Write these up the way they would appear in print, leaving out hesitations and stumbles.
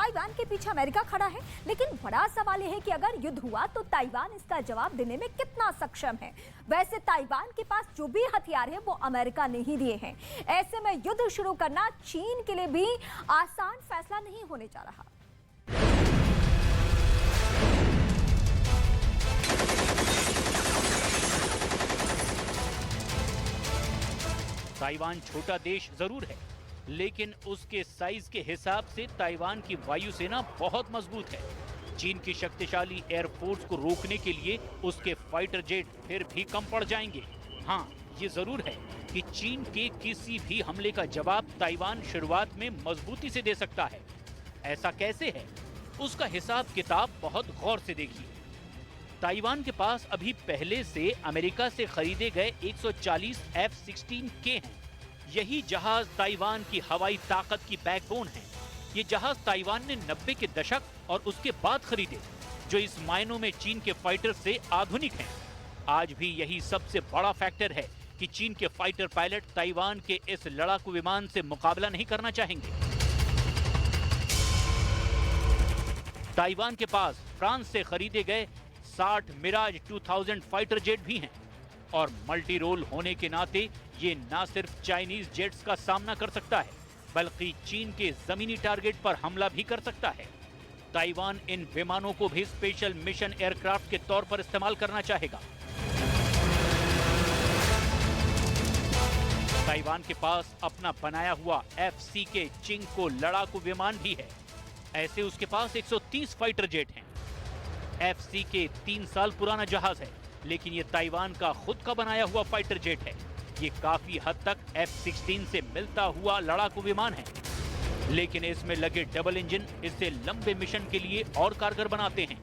Taiwan के पीछे America खड़ा है, लेकिन बड़ा सवाल यह है कि अगर युद्ध हुआ तो ताइवान इसका जवाब देने में कितना सक्षम है। वैसे ताइवान के पास जो भी हथियार है वो अमेरिका ने ही दिए हैं। ऐसे में युद्ध शुरू करना चीन के लिए भी आसान फैसला नहीं होने जा रहा। ताइवान छोटा देश जरूर है, लेकिन उसके साइज के हिसाब से ताइवान की वायुसेना बहुत मजबूत है। चीन की शक्तिशाली एयरफोर्स को रोकने के लिए उसके फाइटर जेट फिर भी कम पड़ जाएंगे। हाँ, ये जरूर है कि चीन के किसी भी हमले का जवाब ताइवान शुरुआत में मजबूती से दे सकता है। ऐसा कैसे है, उसका हिसाब किताब बहुत गौर से देखिए। ताइवान के पास अभी पहले से अमेरिका से खरीदे गए 140 F-16K हैं। यही जहाज ताइवान की हवाई ताकत की बैकबोन है। ये जहाज ताइवान ने 90 के दशक और उसके बाद खरीदे, जो इस मायनों में चीन के फाइटर से आधुनिक हैं। आज भी यही सबसे बड़ा फैक्टर है कि चीन के फाइटर पायलट ताइवान के इस लड़ाकू विमान से मुकाबला नहीं करना चाहेंगे। ताइवान के पास फ्रांस से खरीदे गए 60 मिराज 2000 फाइटर जेट भी हैं और मल्टी रोल होने के नाते ये न सिर्फ चाइनीज जेट्स का सामना कर सकता है, बल्कि चीन के जमीनी टारगेट पर हमला भी कर सकता है। ताइवान इन विमानों को भी स्पेशल मिशन एयरक्राफ्ट के तौर पर इस्तेमाल करना चाहेगा। ताइवान के पास अपना बनाया हुआ FC-K चिंगको लड़ाकू विमान भी है। ऐसे उसके पास 130 फाइटर जेट हैं। FC-K 3 साल पुराना जहाज है, लेकिन ये ताइवान का खुद का बनाया हुआ फाइटर जेट है। ये काफी हद तक F-16 से मिलता हुआ लड़ाकू विमान है, लेकिन इसमें लगे डबल इंजन इसे लंबे मिशन के लिए और कारगर बनाते हैं।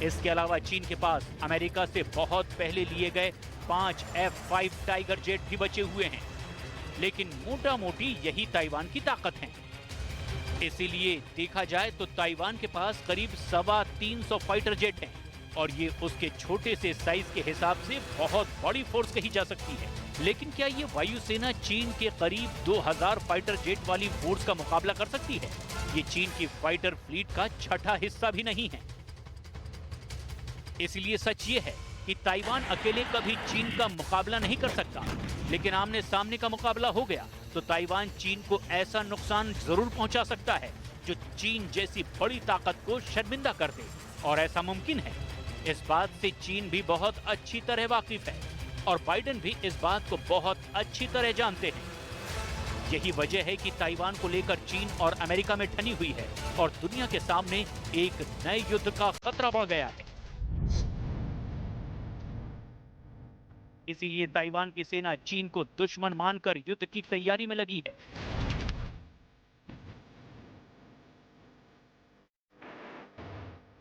इसके अलावा चीन के पास अमेरिका से बहुत पहले लिए गए 5 F-5 टाइगर जेट भी बचे हुए हैं, लेकिन मोटा मोटी यही ताइवान की ताकत है। इसीलिए देखा जाए तो ताइवान के पास करीब 325 फाइटर जेट हैं और ये उसके छोटे से साइज के हिसाब से बहुत बड़ी फोर्स कही जा सकती है। लेकिन क्या ये वायुसेना चीन के करीब 2000 फाइटर जेट वाली फोर्स का मुकाबला कर सकती है? ये चीन की फाइटर फ्लीट का छठा हिस्सा भी नहीं है। इसलिए सच ये है कि ताइवान अकेले कभी चीन का मुकाबला नहीं कर सकता, लेकिन आमने सामने का मुकाबला हो गया तो ताइवान चीन को ऐसा नुकसान जरूर पहुंचा सकता है जो चीन जैसी बड़ी ताकत को शर्मिंदा कर दे। और ऐसा मुमकिन है। इस बात से चीन भी बहुत अच्छी तरह वाकिफ है और बाइडेन भी इस बात को बहुत अच्छी तरह जानते हैं। यही वजह है कि ताइवान को लेकर चीन और अमेरिका में ठनी हुई है और दुनिया के सामने एक नए युद्ध का खतरा बढ़ गया है। इसीलिए ताइवान की सेना चीन को दुश्मन मानकर युद्ध की तैयारी में लगी है।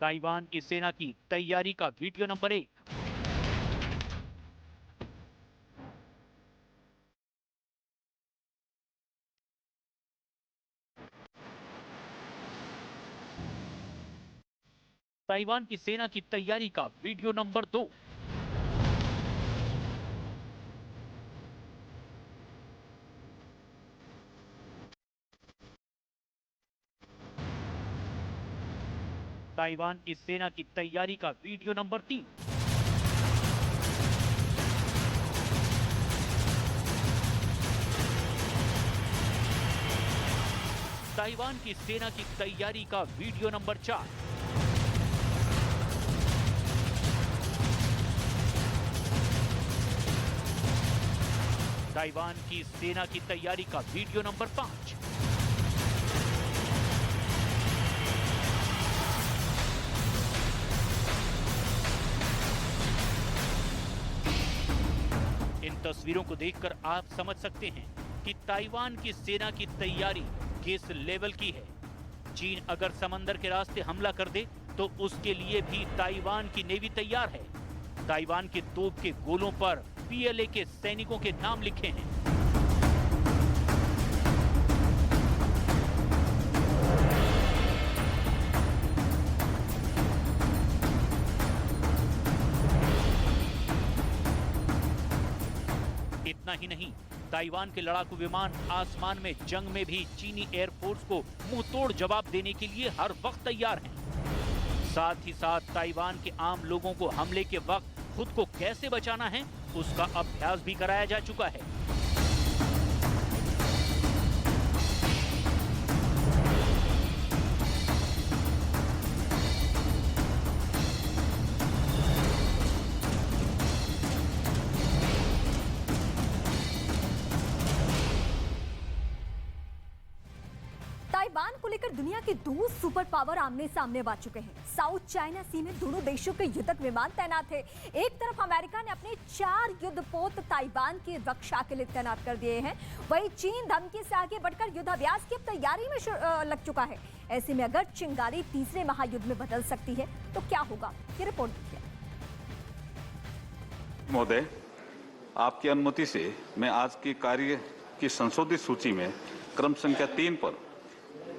ताइवान की सेना की तैयारी का वीडियो नंबर 1। ताइवान की सेना की तैयारी का वीडियो नंबर 2। ताइवान की सेना की तैयारी का वीडियो नंबर 3। ताइवान की सेना की तैयारी का वीडियो नंबर 4। ताइवान की सेना की तैयारी का वीडियो नंबर 5। इन तस्वीरों को देखकर आप समझ सकते हैं कि ताइवान की सेना की तैयारी किस लेवल की है। चीन अगर समंदर के रास्ते हमला कर दे तो उसके लिए भी ताइवान की नेवी तैयार है। ताइवान के तोप के गोलों पर PLA के सैनिकों के नाम लिखे हैं। इतना ही नहीं, ताइवान के लड़ाकू विमान आसमान में जंग में भी चीनी एयरफोर्स को मुंहतोड़ जवाब देने के लिए हर वक्त तैयार हैं। साथ ही साथ ताइवान के आम लोगों को हमले के वक्त खुद को कैसे बचाना है उसका अभ्यास भी कराया जा चुका है। ताइवान को लेकर दुनिया के दो सुपर पावर आमने सामने आ चुके हैं। साउथ चाइना सी में दोनों देशों के युद्धक विमान तैनात है। एक तरफ अमेरिका ने अपने 4 युद्धपोत ताइवान की रक्षा के लिए तैनात कर दिए हैं, वहीं चीन धमकी से आगे बढ़कर युद्धाभ्यास की तैयारी में लग चुका है। ऐसे में अगर चिंगारी तीसरे महायुद्ध में बदल सकती है तो क्या होगा, ये रिपोर्ट देखिए। महोदय, आपकी अनुमति से मैं आज की कार्य की संशोधित सूची में क्रम संख्या 3 पर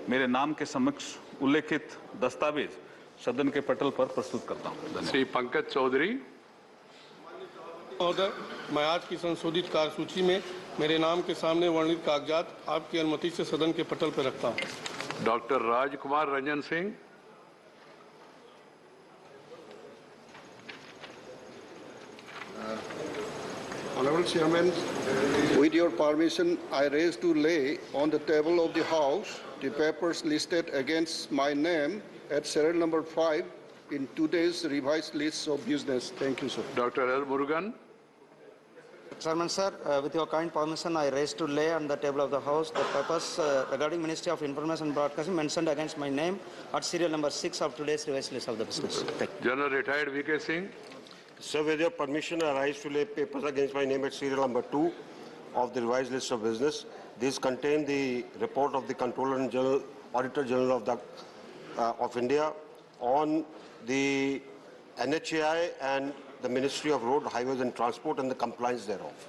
मेरे नाम के समक्ष उल्लेखित दस्तावेज सदन के पटल पर प्रस्तुत करता हूं। श्री पंकज चौधरी। महोदय, मैं आज की संशोधित कार्यसूची में मेरे नाम के सामने वर्णित कागजात आपकी अनुमति से सदन के पटल पर रखता हूं। Doctor Rajkumar Ranjan Singh. Honorable Chairman, with your permission, I raise to lay on the table of the House the papers listed against my name at serial number 5 in today's revised list of business. Thank you, sir. Dr. L. Murugan. Chairman, sir, with your kind permission, I raise to lay on the table of the House the papers regarding Ministry of Information and Broadcasting mentioned against my name at serial number 6 of today's revised list of the business. Thank you. General Retired V.K. Singh. Sir, with your permission, I rise to lay papers against my name at serial number 2 of the revised list of business. These contain the report of the Controller General, Auditor General of India on the NHAI and the Ministry of Road, Highways and Transport and the compliance thereof.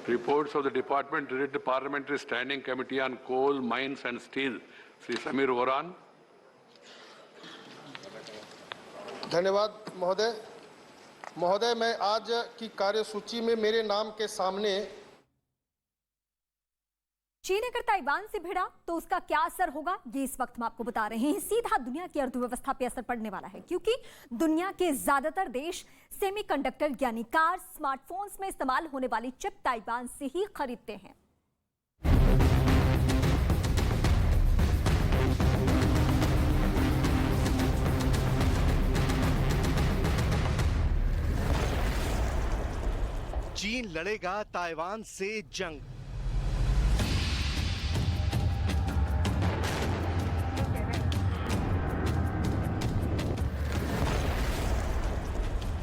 Reports of the Department related to Parliamentary Standing Committee on Coal, Mines and Steel. Sri Samir Varan. धन्यवाद महोदय। महोदय, मैं आज की कार्यसूची में मेरे नाम के सामने चीन अगर ताइवान से भिड़ा तो उसका क्या असर होगा, ये इस वक्त हम आपको बता रहे हैं। सीधा दुनिया की अर्थव्यवस्था पे असर पड़ने वाला है, क्योंकि दुनिया के ज्यादातर देश सेमीकंडक्टर यानी कार, स्मार्टफोन्स में इस्तेमाल होने वाली चिप ताइवान से ही खरीदते हैं। चीन लड़ेगा ताइवान से जंग।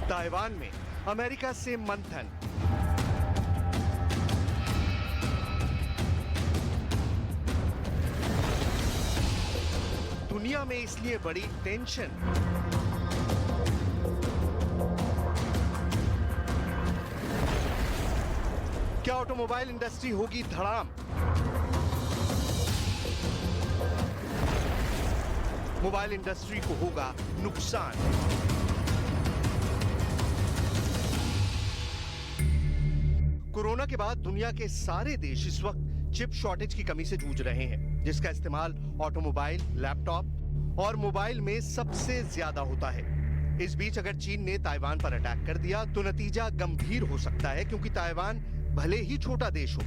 ताइवान में अमेरिका से मंथन। दुनिया में इसलिए बड़ी टेंशन। क्या ऑटोमोबाइल इंडस्ट्री होगी धड़ाम? मोबाइल इंडस्ट्री को होगा नुकसान। कोरोना के बाद दुनिया के सारे देश इस वक्त चिप शॉर्टेज की कमी से जूझ रहे हैं, जिसका इस्तेमाल ऑटोमोबाइल, लैपटॉप और मोबाइल में सबसे ज्यादा होता है। इस बीच अगर चीन ने ताइवान पर अटैक कर दिया तो नतीजा गंभीर हो सकता है, क्योंकि ताइवान भले ही छोटा देश हो,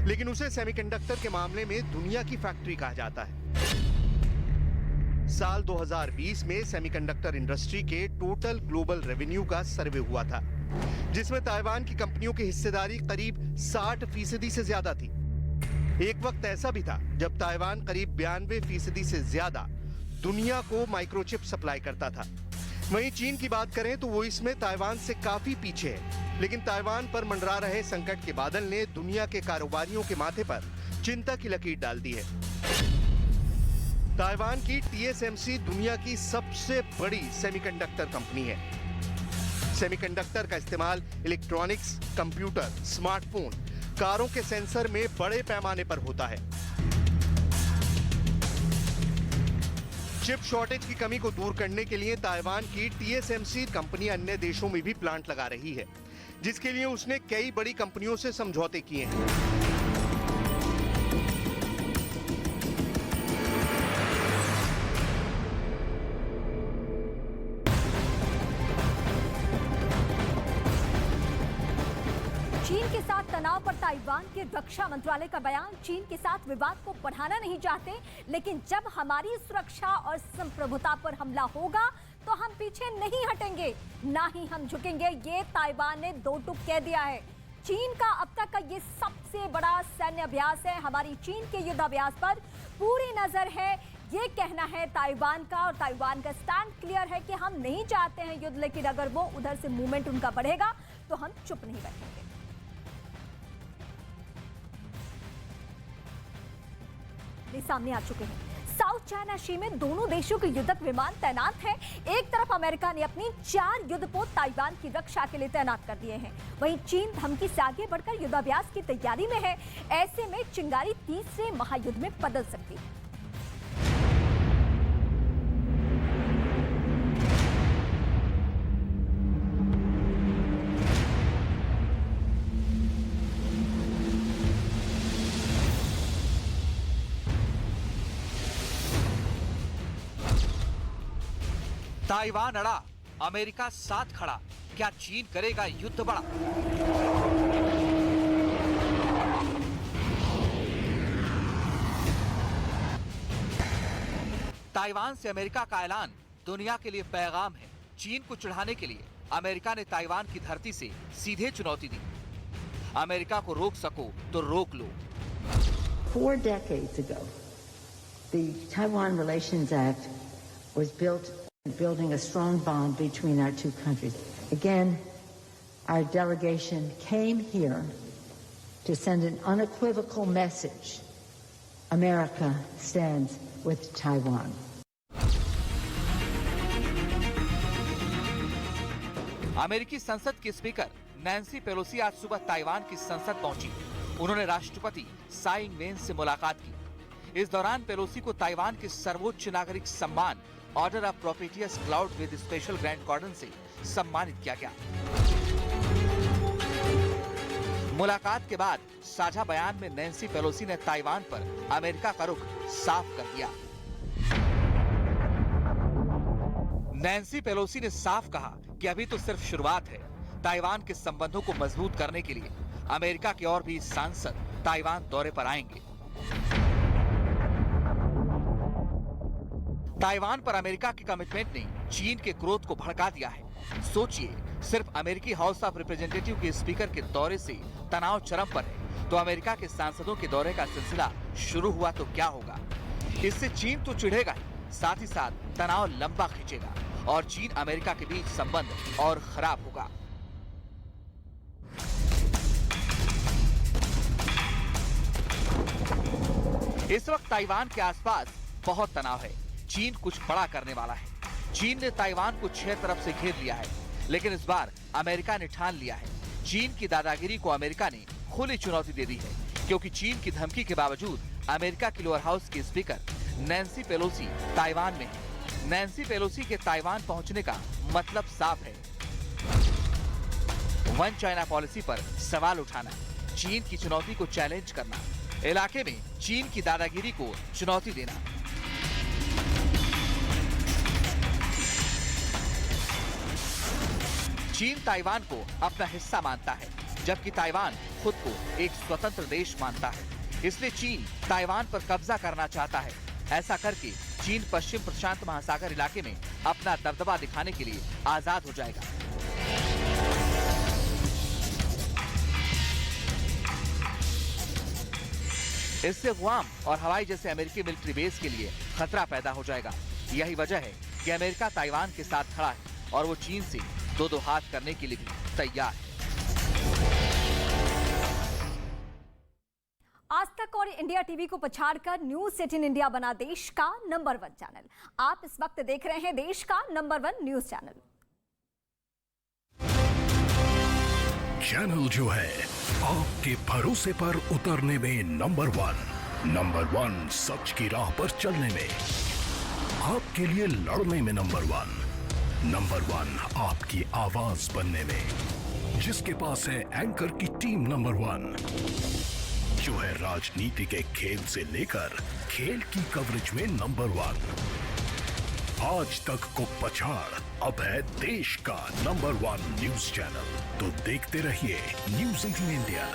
लेकिन उसे सेमीकंडक्टर के मामले में दुनिया की फैक्ट्री कहा जाता है। साल 2020 में सेमीकंडक्टर इंडस्ट्री के टोटल ग्लोबल रेवेन्यू का सर्वे हुआ था, जिसमें ताइवान की कंपनियों की हिस्सेदारी करीब 60% से ज्यादा थी। एक वक्त ऐसा भी था जब ताइवान करीब 92% से ज्यादा दुनिया को माइक्रोचिप सप्लाई करता था। वहीं चीन की बात करें तो वो इसमें ताइवान से काफी पीछे है, लेकिन ताइवान पर मंडरा रहे संकट के बादल ने दुनिया के कारोबारियों के माथे पर चिंता की लकीर डाल दी है। ताइवान की TSMC दुनिया की सबसे बड़ी सेमीकंडक्टर कंपनी है। सेमीकंडक्टर का इस्तेमाल इलेक्ट्रॉनिक्स, कंप्यूटर, स्मार्टफोन, कारों के सेंसर में बड़े पैमाने पर होता है। चिप शॉर्टेज की कमी को दूर करने के लिए ताइवान की TSMC कंपनी अन्य देशों में भी प्लांट लगा रही है, जिसके लिए उसने कई बड़ी कंपनियों से समझौते किए हैं। चीन के साथ तनाव पर ताइवान के रक्षा मंत्रालय का बयान। चीन के साथ विवाद को बढ़ाना नहीं चाहते, लेकिन जब हमारी सुरक्षा और संप्रभुता पर हमला होगा तो हम पीछे नहीं हटेंगे, ना ही हम झुकेंगे, ये ताइवान ने दो टूक कह दिया है। चीन का अब तक का ये सबसे बड़ा सैन्य अभ्यास है। हमारी चीन के युद्ध अभ्यास पर पूरी नजर है, ये कहना है ताइवान का। और ताइवान का स्टैंड क्लियर है कि हम नहीं चाहते हैं युद्ध, लेकिन अगर वो उधर से मूवमेंट उनका बढ़ेगा तो हम चुप नहीं बैठेंगे। सामने आ चुके हैं साउथ चाइना सी में दोनों देशों के युद्धक विमान तैनात हैं। एक तरफ अमेरिका ने अपनी 4 युद्धपोत ताइवान की रक्षा के लिए तैनात कर दिए हैं, वहीं चीन धमकी से आगे बढ़कर युद्धाभ्यास की तैयारी में है। ऐसे में चिंगारी तीसरे महायुद्ध में बदल सकती है। ताइवान अड़ा, अमेरिका साथ खड़ा, क्या चीन करेगा युद्ध बड़ा? ताइवान से अमेरिका का ऐलान दुनिया के लिए पैगाम है। चीन को चिढ़ाने के लिए अमेरिका ने ताइवान की धरती से सीधे चुनौती दी। अमेरिका को रोक सको तो रोक लो। 4 decades ago, the Taiwan Relations Act was building a strong bond between our two countries. Again, our delegation came here to send an unequivocal message. America stands with Taiwan. अमेरिकी संसद की स्पीकर नैन्सी पेलोसी आज सुबह Taiwan की संसद पहुंची। उन्होंने राष्ट्रपति साई इंग-वेन से मुलाकात की। इस दौरान पेलोसी को ताइवान के सर्वोच्च नागरिक सम्मान order of propitious cloud with special grand cordon से सम्मानित किया गया। मुलाकात के बाद साझा बयान में नैन्सी पेलोसी ने ताइवान पर अमेरिका का रुख साफ कर दिया। नैन्सी पेलोसी ने साफ कहा कि अभी तो सिर्फ शुरुआत है। ताइवान के संबंधों को मजबूत करने के लिए अमेरिका के और भी सांसद ताइवान दौरे पर आएंगे। ताइवान पर अमेरिका के कमिटमेंट ने चीन के क्रोध को भड़का दिया है। सोचिए, सिर्फ अमेरिकी हाउस ऑफ रिप्रेजेंटेटिव के स्पीकर के दौरे से तनाव चरम पर है, तो अमेरिका के सांसदों के दौरे का सिलसिला शुरू हुआ तो क्या होगा? इससे चीन तो चिढ़ेगा ही, साथ ही साथ तनाव लंबा खींचेगा और चीन अमेरिका के बीच संबंध और खराब होगा। इस वक्त ताइवान के आसपास बहुत तनाव है। चीन कुछ बड़ा करने वाला है। चीन ने ताइवान को 6 तरफ से घेर लिया है, लेकिन इस बार अमेरिका ने ठान लिया है। चीन की दादागिरी को अमेरिका ने खुली चुनौती दे दी है, क्योंकि चीन की धमकी के बावजूद अमेरिका की लोअर हाउस की स्पीकर नैन्सी पेलोसी ताइवान में है। नैन्सी पेलोसी के ताइवान पहुंचने का मतलब साफ है, वन चाइना पॉलिसी पर सवाल उठाना, चीन की चुनौती को चैलेंज करना, इलाके में चीन की दादागिरी को चुनौती देना। चीन ताइवान को अपना हिस्सा मानता है, जबकि ताइवान खुद को एक स्वतंत्र देश मानता है। इसलिए चीन ताइवान पर कब्जा करना चाहता है। ऐसा करके चीन पश्चिम प्रशांत महासागर इलाके में अपना दबदबा दिखाने के लिए आजाद हो जाएगा। इससे गुआम और हवाई जैसे अमेरिकी मिलिट्री बेस के लिए खतरा पैदा हो जाएगा। यही वजह है कि अमेरिका ताइवान के साथ खड़ा है और वो चीन से दो हाथ करने के लिए भी तैयार है। आज तक और इंडिया टीवी को पछाड़कर न्यूज 18 इंडिया बना देश का नंबर 1 चैनल। आप इस वक्त देख रहे हैं देश का नंबर 1 न्यूज चैनल। चैनल जो है आपके भरोसे पर उतरने में नंबर 1 सच की राह पर चलने में, आपके लिए लड़ने में नंबर 1 आपकी आवाज बनने में, जिसके पास है एंकर की टीम नंबर 1, जो है राजनीति के खेल से लेकर खेल की कवरेज में नंबर 1, आज तक को पछाड़ अब है देश का नंबर 1 न्यूज चैनल। तो देखते रहिए न्यूज़ 18 इंडिया।